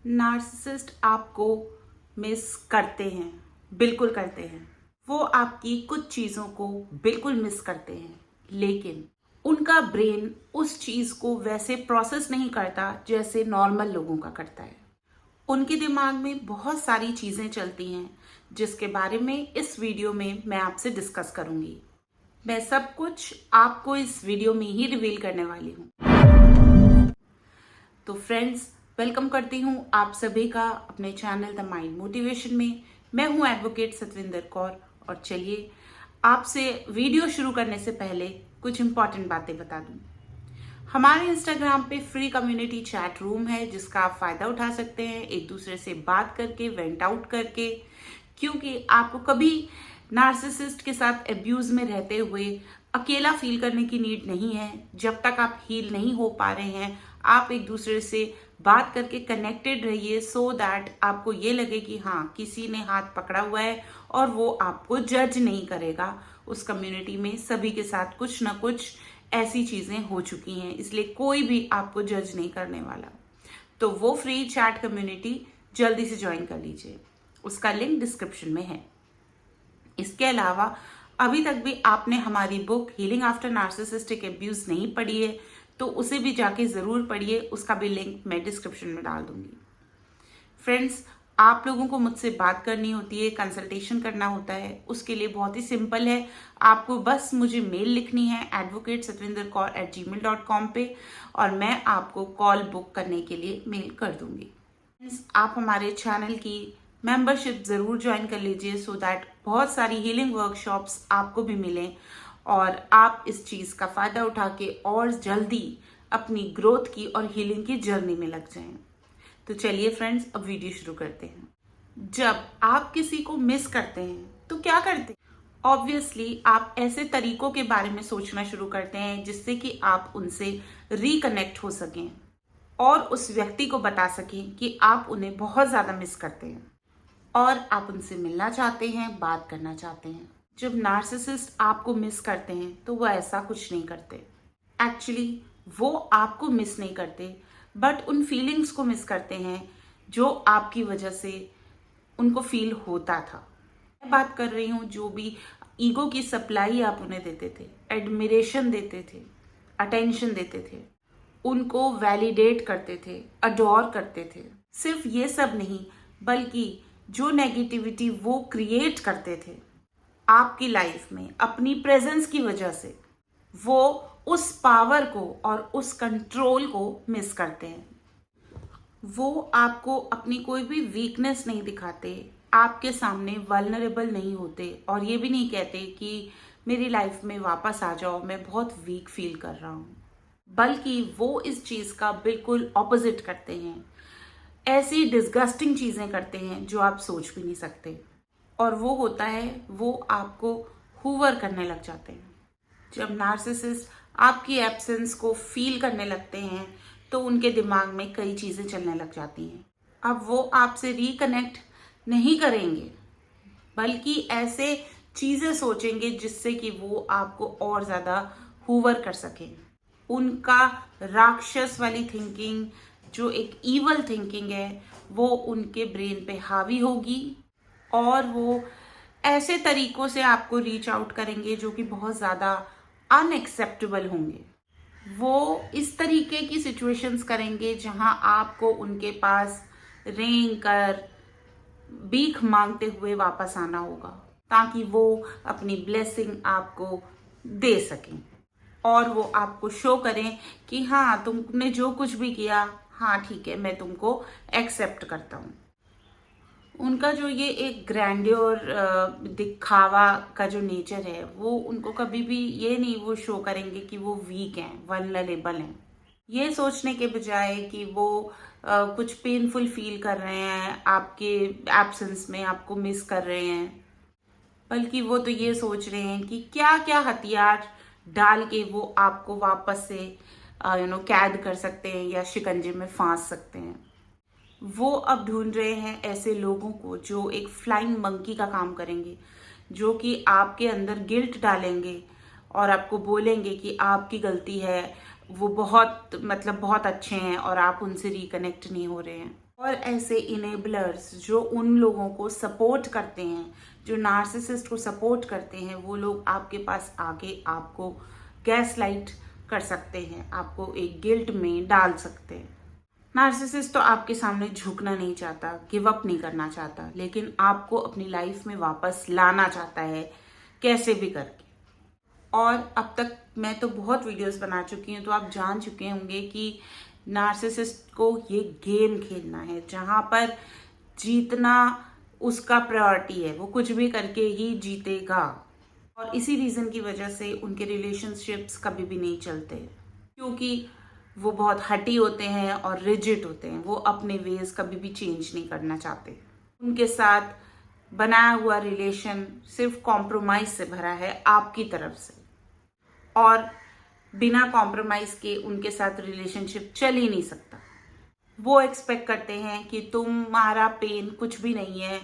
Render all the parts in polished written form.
Narcissist आपको miss करते हैं, बिल्कुल करते हैं। वो आपकी कुछ चीज़ों को बिल्कुल मिस करते हैं, लेकिन उनका ब्रेन उस चीज़ को वैसे प्रोसेस नहीं करता जैसे नॉर्मल लोगों का करता है। उनके दिमाग में बहुत सारी चीज़ें चलती हैं, जिसके बारे में इस वीडियो में मैं आपसे डिस्कस करूंगी। मैं सब कुछ आपको इस वीडियो में ही रिवील करने वाली हूँ। तो फ्रेंड्स, वेलकम करती हूँ आप सभी का अपने चैनल द माइंड मोटिवेशन में। मैं हूँ एडवोकेट सतविंदर कौर, और चलिए आपसे वीडियो शुरू करने से पहले कुछ इंपॉर्टेंट बातें बता दूँ। हमारे इंस्टाग्राम पे फ्री कम्युनिटी चैट रूम है, जिसका आप फायदा उठा सकते हैं एक दूसरे से बात करके, वेंट आउट करके, क्योंकि आपको कभी नार्सिसिस्ट के साथ एब्यूज में रहते हुए अकेला फील करने की नीड नहीं है। जब तक आप हील नहीं हो पा रहे हैं, आप एक दूसरे से बात करके कनेक्टेड रहिए, सो दैट आपको ये लगे कि हाँ, किसी ने हाथ पकड़ा हुआ है और वो आपको जज नहीं करेगा। उस कम्युनिटी में सभी के साथ कुछ ना कुछ ऐसी चीजें हो चुकी हैं, इसलिए कोई भी आपको जज नहीं करने वाला। तो वो फ्री चैट कम्युनिटी जल्दी से ज्वाइन कर लीजिए, उसका लिंक डिस्क्रिप्शन में है। इसके अलावा अभी तक भी आपने हमारी book healing after narcissistic abuse नहीं पढ़ी है, तो उसे भी जाके जरूर पढ़िए, उसका भी लिंक मैं डिस्क्रिप्शन में डाल दूंगी। फ्रेंड्स, आप लोगों को मुझसे बात करनी होती है, कंसल्टेशन करना होता है, उसके लिए बहुत ही सिंपल है। आपको बस मुझे मेल लिखनी है advocatesatvinderkaur@gmail.com पे, और मैं आपको कॉल बुक करने के लिए मेल कर दूंगी। आप हमारे चैनल की मेंबरशिप ज़रूर ज्वाइन कर लीजिए, सो दैट बहुत सारी हीलिंग वर्कशॉप्स आपको भी मिलें और आप इस चीज़ का फ़ायदा उठा के और जल्दी अपनी ग्रोथ की और हीलिंग की जर्नी में लग जाएं। तो चलिए फ्रेंड्स, अब वीडियो शुरू करते हैं। जब आप किसी को मिस करते हैं तो क्या करते हैं? ऑब्वियसली आप ऐसे तरीकों के बारे में सोचना शुरू करते हैं जिससे कि आप उनसे रिकनेक्ट हो सकें और उस व्यक्ति को बता सकें कि आप उन्हें बहुत ज़्यादा मिस करते हैं और आप उनसे मिलना चाहते हैं, बात करना चाहते हैं। जब नार्सिसिस्ट आपको मिस करते हैं तो वो ऐसा कुछ नहीं करते। एक्चुअली वो आपको मिस नहीं करते, बट उन फीलिंग्स को मिस करते हैं जो आपकी वजह से उनको फील होता था। मैं बात कर रही हूँ जो भी ईगो की सप्लाई आप उन्हें देते थे, एडमिरेशन देते थे, अटेंशन देते थे, उनको वैलिडेट करते थे, अडोर करते थे। सिर्फ ये सब नहीं, बल्कि जो नेगेटिविटी वो क्रिएट करते थे आपकी लाइफ में अपनी प्रेजेंस की वजह से, वो उस पावर को और उस कंट्रोल को मिस करते हैं। वो आपको अपनी कोई भी वीकनेस नहीं दिखाते, आपके सामने वल्नरेबल नहीं होते और ये भी नहीं कहते कि मेरी लाइफ में वापस आ जाओ, मैं बहुत वीक फील कर रहा हूँ, बल्कि वो इस चीज़ का बिल्कुल ऑपोजिट करते हैं। ऐसी डिस्गस्टिंग चीज़ें करते हैं जो आप सोच भी नहीं सकते, और वो होता है वो आपको हूवर करने लग जाते हैं। जब नार्सिसिस्ट आपकी एब्सेंस को फील करने लगते हैं तो उनके दिमाग में कई चीज़ें चलने लग जाती हैं। अब वो आपसे रिकनेक्ट नहीं करेंगे, बल्कि ऐसे चीज़ें सोचेंगे जिससे कि वो आपको और ज़्यादा हूवर कर सकें। उनका राक्षस वाली थिंकिंग, जो एक ईवल थिंकिंग है, वो उनके ब्रेन पे हावी होगी और वो ऐसे तरीकों से आपको रीच आउट करेंगे जो कि बहुत ज़्यादा अनएक्सेप्टेबल होंगे। वो इस तरीके की सिचुएशंस करेंगे जहां आपको उनके पास रेंग कर भीख मांगते हुए वापस आना होगा, ताकि वो अपनी ब्लेसिंग आपको दे सकें और वो आपको शो करें कि हाँ, तुमने जो कुछ भी किया, हाँ ठीक है, मैं तुमको एक्सेप्ट करता हूँ। उनका जो ये एक ग्रैंड्योर दिखावा का जो नेचर है, वो उनको कभी भी ये नहीं वो शो करेंगे कि वो वीक हैं, वल्नरेबल हैं। ये सोचने के बजाय कि वो कुछ पेनफुल फील कर रहे हैं आपके एब्सेंस में, आपको मिस कर रहे हैं, बल्कि वो तो ये सोच रहे हैं कि क्या क्या हथियार डाल के वो आपको वापस से कैद कर सकते हैं या शिकंजे में फांस सकते हैं। वो अब ढूंढ रहे हैं ऐसे लोगों को जो एक फ्लाइंग मंकी का काम करेंगे, जो कि आपके अंदर गिल्ट डालेंगे और आपको बोलेंगे कि आपकी गलती है, वो बहुत अच्छे हैं और आप उनसे रिकनेक्ट नहीं हो रहे हैं। और ऐसे इनेबलर्स जो उन लोगों को सपोर्ट करते हैं, जो नार्सिसिस्ट को सपोर्ट करते हैं, वो लोग आपके पास आके आपको गैस लाइट कर सकते हैं, आपको एक गिल्ट में डाल सकते हैं। नार्सिसिस्ट तो आपके सामने झुकना नहीं चाहता, गिव अप नहीं करना चाहता, लेकिन आपको अपनी लाइफ में वापस लाना चाहता है कैसे भी करके। और अब तक मैं तो बहुत वीडियोस बना चुकी हूँ, तो आप जान चुके होंगे कि नार्सिसिस्ट को ये गेम खेलना है जहाँ पर जीतना उसका प्रायोरिटी है, वो कुछ भी करके ही जीतेगा। और इसी रीज़न की वजह से उनके रिलेशनशिप्स कभी भी नहीं चलते, क्योंकि वो बहुत हटी होते हैं और रिजिड होते हैं। वो अपने वेज कभी भी चेंज नहीं करना चाहते। उनके साथ बनाया हुआ रिलेशन सिर्फ कॉम्प्रोमाइज से भरा है आपकी तरफ से, और बिना कॉम्प्रोमाइज के उनके साथ रिलेशनशिप चल ही नहीं सकता। वो एक्सपेक्ट करते हैं कि तुम्हारा पेन कुछ भी नहीं है,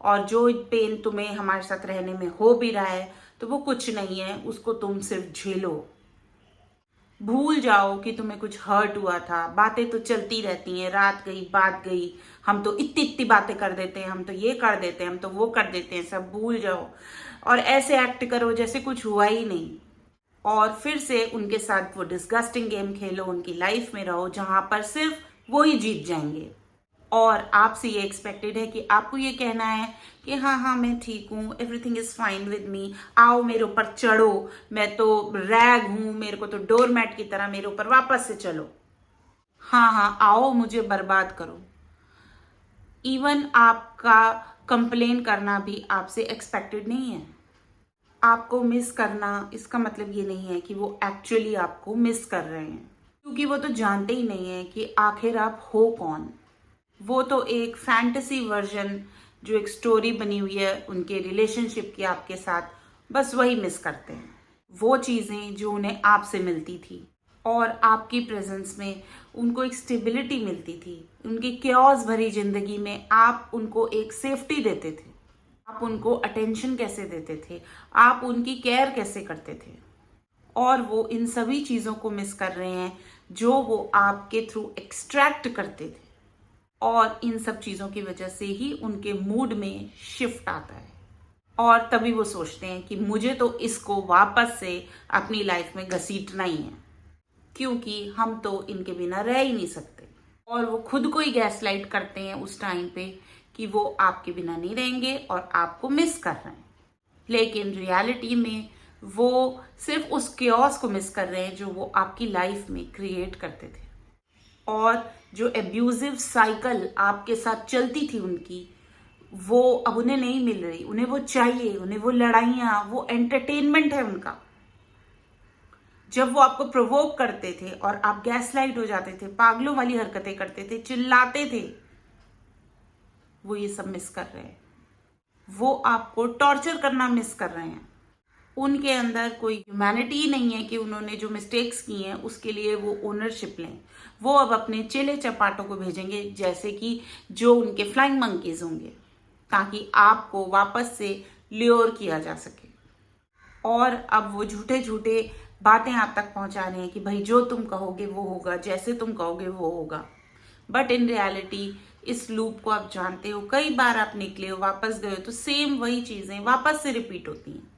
और जो पेन तुम्हें हमारे साथ रहने में हो भी रहा है तो वो कुछ नहीं है, उसको तुम सिर्फ झेलो। भूल जाओ कि तुम्हें कुछ हर्ट हुआ था। बातें तो चलती रहती हैं, रात गई बात गई, हम तो इतनी इतनी बातें कर देते हैं, हम तो ये कर देते हैं, हम तो वो कर देते हैं, सब भूल जाओ और ऐसे एक्ट करो जैसे कुछ हुआ ही नहीं। और फिर से उनके साथ वो डिस्गस्टिंग गेम खेलो, उनकी लाइफ में रहो जहां पर सिर्फ वो ही जीत जाएंगे। और आपसे ये एक्सपेक्टेड है कि आपको ये कहना है कि हाँ हाँ मैं ठीक हूँ, everything is fine with me, आओ मेरे ऊपर चढ़ो, मैं तो रैग हूँ, मेरे को तो डोरमैट की तरह मेरे ऊपर वापस से चलो, हाँ हाँ आओ मुझे बर्बाद करो। इवन आपका कंप्लेन करना भी आपसे एक्सपेक्टेड नहीं है। आपको मिस करना इसका मतलब ये नहीं है कि वो एक्चुअली आपको मिस कर रहे हैं, क्योंकि वो तो जानते ही नहीं है कि आखिर आप हो कौन। वो तो एक फैंटेसी वर्जन, जो एक स्टोरी बनी हुई है उनके रिलेशनशिप की आपके साथ, बस वही मिस करते हैं। वो चीज़ें जो उन्हें आपसे मिलती थी और आपकी प्रेजेंस में उनको एक स्टेबिलिटी मिलती थी, उनकी क्योस भरी जिंदगी में आप उनको एक सेफ्टी देते थे, आप उनको अटेंशन कैसे देते थे, आप उनकी केयर कैसे करते थे। और वो इन सभी चीज़ों को मिस कर रहे हैं जो वो आपके थ्रू एक्सट्रैक्ट करते थे। और इन सब चीज़ों की वजह से ही उनके मूड में शिफ्ट आता है, और तभी वो सोचते हैं कि मुझे तो इसको वापस से अपनी लाइफ में घसीटना ही है, क्योंकि हम तो इनके बिना रह ही नहीं सकते। और वो खुद को ही गैसलाइट करते हैं उस टाइम पे कि वो आपके बिना नहीं रहेंगे और आपको मिस कर रहे हैं, लेकिन रियलिटी में वो सिर्फ उस क्योस को मिस कर रहे हैं जो वो आपकी लाइफ में क्रिएट करते थे। और जो एब्यूजिव साइकिल आपके साथ चलती थी उनकी, वो अब उन्हें नहीं मिल रही। उन्हें वो चाहिए, उन्हें वो लड़ाइयाँ, वो एंटरटेनमेंट है उनका। जब वो आपको प्रोवोक करते थे और आप गैसलाइट हो जाते थे, पागलों वाली हरकतें करते थे, चिल्लाते थे, वो ये सब मिस कर रहे हैं। वो आपको टॉर्चर करना मिस कर रहे हैं। उनके अंदर कोई ह्यूमैनिटी ही नहीं है कि उन्होंने जो मिस्टेक्स की हैं उसके लिए वो ओनरशिप लें। वो अब अपने चेले चपाटों को भेजेंगे, जैसे कि जो उनके फ्लाइंग मंकीज होंगे, ताकि आपको वापस से ल्योर किया जा सके। और अब वो झूठे झूठे बातें आप तक पहुंचा रहे हैं कि भाई जो तुम कहोगे वो होगा, जैसे तुम कहोगे वो होगा। बट इन रियलिटी इस लूप को आप जानते हो, कई बार आप निकले हो, वापस गए हो, तो सेम वही चीजें वापस से रिपीट होती हैं।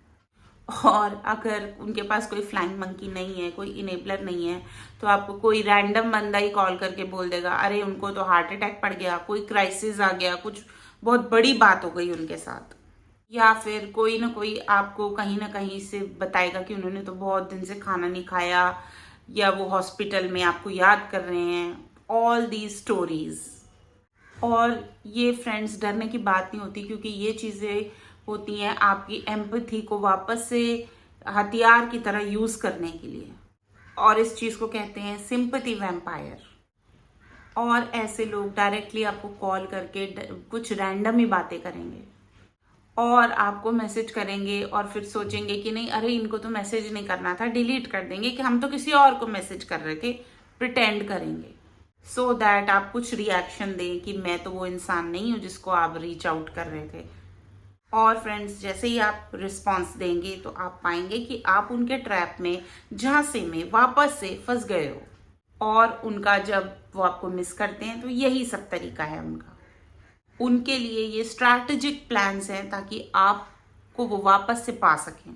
और अगर उनके पास कोई फ्लाइंग मंकी नहीं है, कोई इनेबलर नहीं है, तो आपको कोई रैंडम बंदा ही कॉल करके बोल देगा अरे उनको तो हार्ट अटैक पड़ गया, कोई क्राइसिस आ गया, कुछ बहुत बड़ी बात हो गई उनके साथ। या फिर कोई ना कोई आपको कहीं ना कहीं से बताएगा कि उन्होंने तो बहुत दिन से खाना नहीं खाया, या वो हॉस्पिटल में आपको याद कर रहे हैं। All the stories. और ये फ्रेंड्स डरने की बात नहीं होती, क्योंकि ये चीज़ें होती हैं आपकी एम्पैथी को वापस से हथियार की तरह यूज करने के लिए, और इस चीज को कहते हैं सिंपैथी वैम्पायर। और ऐसे लोग डायरेक्टली आपको कॉल करके कुछ रैंडम ही बातें करेंगे और आपको मैसेज करेंगे, और फिर सोचेंगे कि नहीं अरे इनको तो मैसेज नहीं करना था, डिलीट कर देंगे कि हम तो किसी और को मैसेज कर रहे थे, प्रिटेंड करेंगे सो दैट आप कुछ रिएक्शन दें कि मैं तो वो इंसान नहीं हूं जिसको आप रीच आउट कर रहे थे। और फ्रेंड्स जैसे ही आप रिस्पॉन्स देंगे तो आप पाएंगे कि आप उनके ट्रैप में, झांसे में वापस से फंस गए हो। और उनका जब वो आपको मिस करते हैं। तो यही सब तरीका है उनका। उनके लिए ये स्ट्रैटेजिक प्लान्स हैं ताकि आपको वो वापस से पा सकें।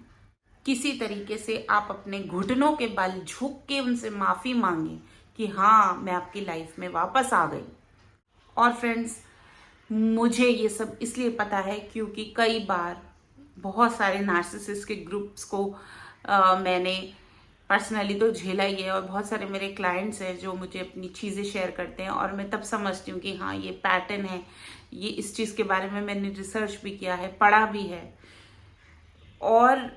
किसी तरीके से आप अपने घुटनों के बल झुक के उनसे माफ़ी मांगें कि हाँ, मैं आपकी लाइफ में वापस आ गई। और फ्रेंड्स, मुझे ये सब इसलिए पता है क्योंकि कई बार बहुत सारे नार्सिसिस्ट के ग्रुप्स को मैंने पर्सनली तो झेला ही है, और बहुत सारे मेरे क्लाइंट्स हैं जो मुझे अपनी चीज़ें शेयर करते हैं, और मैं तब समझती हूँ कि हाँ, ये पैटर्न है। ये इस चीज़ के बारे में मैंने रिसर्च भी किया है, पढ़ा भी है, और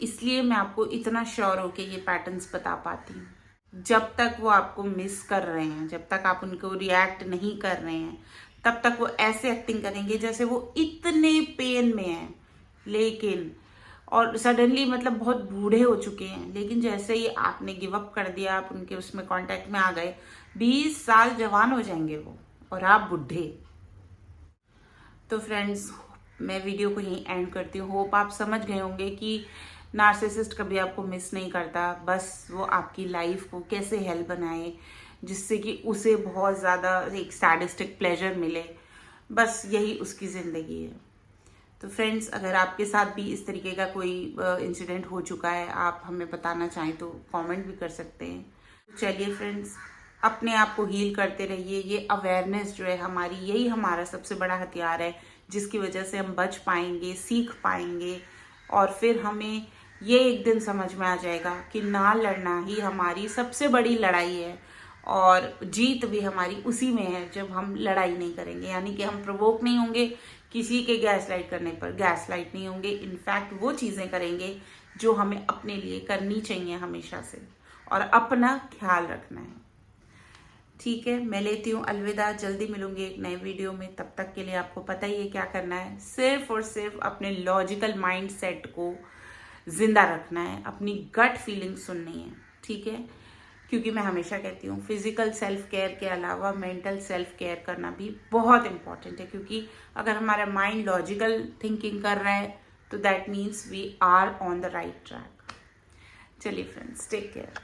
इसलिए मैं आपको इतना श्योर हो के ये पैटर्न्स बता पाती हूँ। जब तक वो आपको मिस कर रहे हैं, जब तक आप उनको रिएक्ट नहीं कर रहे हैं, तब तक वो ऐसे एक्टिंग करेंगे जैसे वो इतने पेन में हैं, लेकिन और सडनली मतलब बहुत बूढ़े हो चुके हैं, लेकिन जैसे ही आपने गिव अप कर दिया, आप उनके उसमें कांटेक्ट में आ गए, 20 साल जवान हो जाएंगे वो, और आप बुढ़े। तो फ्रेंड्स, मैं वीडियो को यहीं एंड करती हूँ। होप आप समझ गए होंगे कि नार्सिसिस्ट कभी आपको मिस नहीं करता, बस वो आपकी लाइफ को कैसे हेल बनाए जिससे कि उसे बहुत ज़्यादा एक सैडिस्टिक प्लेजर मिले, बस यही उसकी ज़िंदगी है। तो फ्रेंड्स, अगर आपके साथ भी इस तरीके का कोई इंसिडेंट हो चुका है, आप हमें बताना चाहें तो कमेंट भी कर सकते हैं। तो चलिए फ्रेंड्स, अपने आप को हील करते रहिए। ये अवेयरनेस जो है हमारी, यही हमारा सबसे बड़ा हथियार है, जिसकी वजह से हम बच पाएंगे, सीख पाएंगे, और फिर हमें ये एक दिन समझ में आ जाएगा कि ना लड़ना ही हमारी सबसे बड़ी लड़ाई है, और जीत भी हमारी उसी में है जब हम लड़ाई नहीं करेंगे। यानी कि हम प्रवोक नहीं होंगे किसी के गैसलाइट करने पर, गैसलाइट नहीं होंगे, इनफैक्ट वो चीज़ें करेंगे जो हमें अपने लिए करनी चाहिए हमेशा से, और अपना ख्याल रखना है। ठीक है, मैं लेती हूँ अलविदा। जल्दी मिलूंगी एक नए वीडियो में। तब तक के लिए आपको पता ही है क्या करना है, सिर्फ और सिर्फ अपने लॉजिकल माइंड सेट को जिंदा रखना है, अपनी गट फीलिंग सुननी है। ठीक है, क्योंकि मैं हमेशा कहती हूँ फिजिकल सेल्फ केयर के अलावा मेंटल सेल्फ केयर करना भी बहुत इंपॉर्टेंट है, क्योंकि अगर हमारा माइंड लॉजिकल थिंकिंग कर रहा है तो that means we are on the right track. चलिए फ्रेंड्स, टेक केयर।